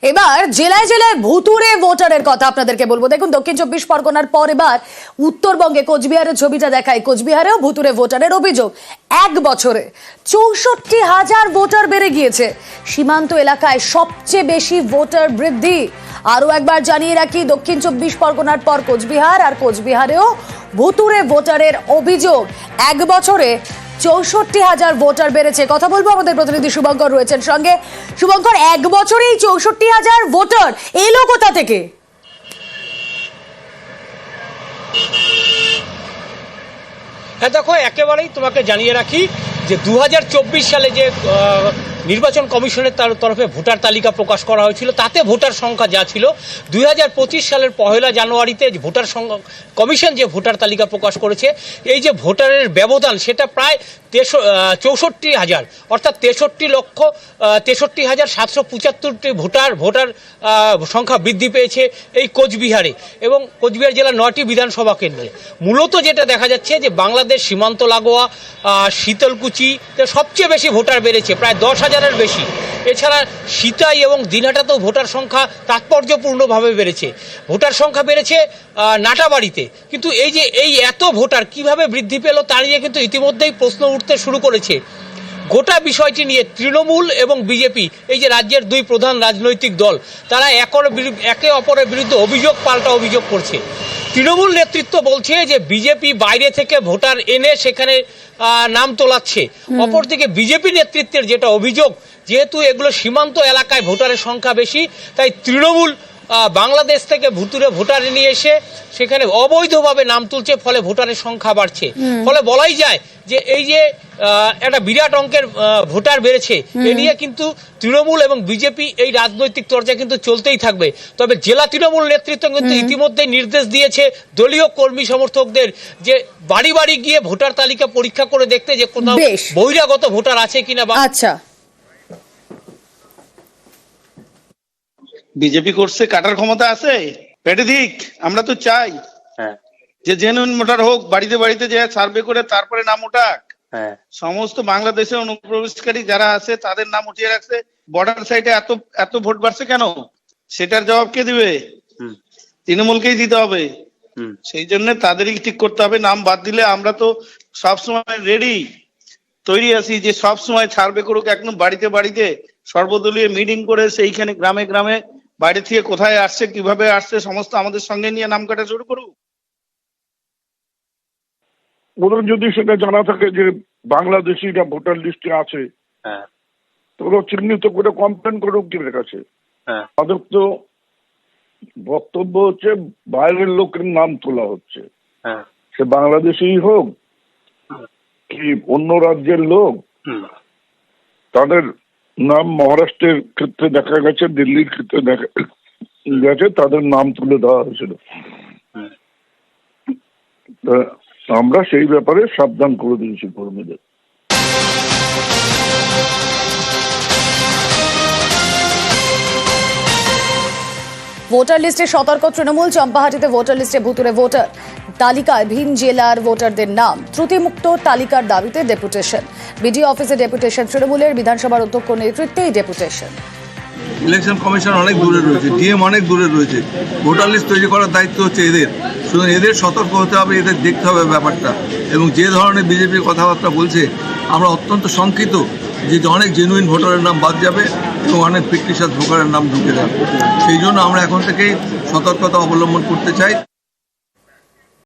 এবার জেলায় জেলায় ভুতুড়ে ভোটারের কথা আপনাদেরকে বলবো। দেখুন, দক্ষিণ 24 পরগনার পর এবার উত্তরবঙ্গে কোচবিহারের ছবিটা দেখায়। কোচবিহারেও ভুতুড়ে ভোটারের অভিযোগ। এক বছরে 64,000 ভোটার বেড়ে গিয়েছে। সীমান্ত এলাকায় সবচেয়ে বেশি ভোটার বৃদ্ধি। আরো একবার জানিয়ে রাখি, দক্ষিণ 24 পরগনার পর কোচবিহার, আর কোচবিহারেও ভুতুড়ে ভোটারের অভিযোগ। এক বছরে 64,000 ভোটার বেড়েছে। কথা বলবো, আমাদের প্রতিনিধি শুভঙ্কর রয়েছেন সঙ্গে। শুভঙ্কর, এক বছরেই 64,000 ভোটার এলো কোথা থেকে? হ্যাঁ দেখো, একেবারেই তোমাকে জানিয়ে রাখি যে 2024 সালে যে নির্বাচন কমিশনের তরফে ভোটার তালিকা প্রকাশ করা হয়েছিল, তাতে ভোটার সংখ্যা যা ছিল, 2025 সালের 1 জানুয়ারিতে ভোটার কমিশন যে ভোটার তালিকা প্রকাশ করেছে, এই যে ভোটারের ব্যবধান সেটা প্রায় 64,000, অর্থাৎ 63,63,775টি ভোটার সংখ্যা বৃদ্ধি পেয়েছে এই কোচবিহারে এবং কোচবিহার জেলার 9টি বিধানসভা কেন্দ্রে। মূলত যেটা দেখা যাচ্ছে যে বাংলাদেশ সীমান্ত লাগোয়া শীতলকুচিতে সবচেয়ে বেশি ভোটার বেড়েছে, প্রায় 10,000-এর বেশি। এছাড়া সিতাই এবং দিনহাটাতেও ভোটার সংখ্যা তাৎপর্যপূর্ণভাবে বেড়েছে। ভোটার সংখ্যা বেড়েছে নাটাবাড়িতে। কিন্তু এই এত ভোটার কিভাবে বৃদ্ধি পেল তা নিয়ে কিন্তু ইতিমধ্যেই প্রশ্ন উঠতে শুরু করেছে। গোটা বিষয়টি নিয়ে তৃণমূল এবং বিজেপি, এই যে রাজ্যের দুই প্রধান রাজনৈতিক দল, তারা একে অপরের বিরুদ্ধে পাল্টা অভিযোগ করছে। তৃণমূল নেতৃত্ব বলছে যে বিজেপি বাইরে থেকে ভোটার এনে সেখানে নাম তোলাচ্ছে। অপরদিকে বিজেপি নেতৃত্বের যেটা অভিযোগ, যেহেতু এগুলো সীমান্ত এলাকায় ভোটারের সংখ্যা বেশি, তাই তৃণমূল বাংলাদেশ থেকে ভোটার নিয়ে এসে সেখানে অবৈধভাবে নাম তুলছে, ফলে ভোটারের সংখ্যা বাড়ছে। ফলে বলাই যায় যে এই যে একটা বিরাট অঙ্কের ভোটার বেড়েছে, এ নিয়ে কিন্তু তৃণমূল এবং বিজেপি এই রাজনৈতিক চর্চা কিন্তু চলতেই থাকবে। তবে জেলা তৃণমূল নেতৃত্ব কিন্তু ইতিমধ্যে নির্দেশ দিয়েছে দলীয় কর্মী সমর্থকদের যে বাড়ি বাড়ি গিয়ে ভোটার তালিকা পরীক্ষা করে দেখতে যে কোনো বহিরাগত ভোটার আছে কিনা। আচ্ছা, বিজেপি করছে, কাটার ক্ষমতা আছে, পেটে দিক। আমরা তো চাই যে জেনুইন ভোটার হোক, বাড়িতে বাড়িতে যে সার্ভে করে তারপরে নাম উঠাক। সমস্ত বাংলাদেশে অনুপ্রবেশকারী যারা আছে তাদের নাম উঠিয়ে রাখছে। বর্ডার সাইডে এত ভোট বাড়ছে কেন, সেটার জবাব কে দিবে? তৃণমূলকেই দিতে হবে। সেই জন্য তাদেরই ঠিক করতে হবে। নাম বাদ দিলে আমরা তো সবসময় রেডি, তৈরি আছি যে সবসময় সার্ভে করুক, একদম বাড়িতে বাড়িতে সর্বদলীয় মিটিং করে সেইখানে গ্রামে গ্রামে বাইরে থেকে কোথায় আসছে, কিভাবে আসছে, সমস্ত আমাদের সঙ্গে নিয়ে নাম কাটা শুরু করুক। ওদের যদি সেটা জানা থাকে যে বাংলাদেশিরা ভোটার লিস্টে আছে, তো ওরা চিহ্নিত করে কমপ্লেন করুক কিনের কাছে। তাদের তো বক্তব্য হচ্ছে বাইরের লোকের নাম তোলা হচ্ছে, সে বাংলাদেশি হোক কি অন্য রাজ্যের লোক। তাদের নাম মহারাষ্ট্রের ক্ষেত্রে দেখা গেছে, দিল্লির ক্ষেত্রে দেখা গেছে, তাদের নাম তুলে দেওয়া হয়েছিল। আমরা সেই ব্যাপারে সাবধান করে দিয়েছি কর্মীদের। ভোটার লিস্টে সতর্ক তৃণমূল। চম্পাহাটিতে ভোটার লিস্টে ভুতুড়ে ভোটার তালিকায় ভিন জেলার ভোটারদের নাম। ত্রুটিমুক্ত তালিকার দাবিতে ডেপুটেশন। বিডিও অফিসে ডেপুটেশন তৃণমূলের। বিধানসভার অধ্যক্ষ নেতৃত্বে এই ডেপুটেশন। ইলেকশন কমিশন অনেক দূরে রয়েছে, ডিএম অনেক দূরে রয়েছে। ভোটার লিস্ট তৈরি করার দায়িত্ব হচ্ছে এদের। সুতরাং এদের সতর্ক হতে হবে, এদের দেখতে হবে ব্যাপারটা। এবং যে ধরনের বিজেপির কথাবার্তা বলছে, আমরা অত্যন্ত শঙ্কিত যে অনেক জেনুইন ভোটারের নাম বাদ যাবে এবং অনেক ফিকটিশিয়াস ভোটারের নাম ঢুকে যাবে। সেই জন্য আমরা এখন থেকেই সতর্কতা অবলম্বন করতে চাই।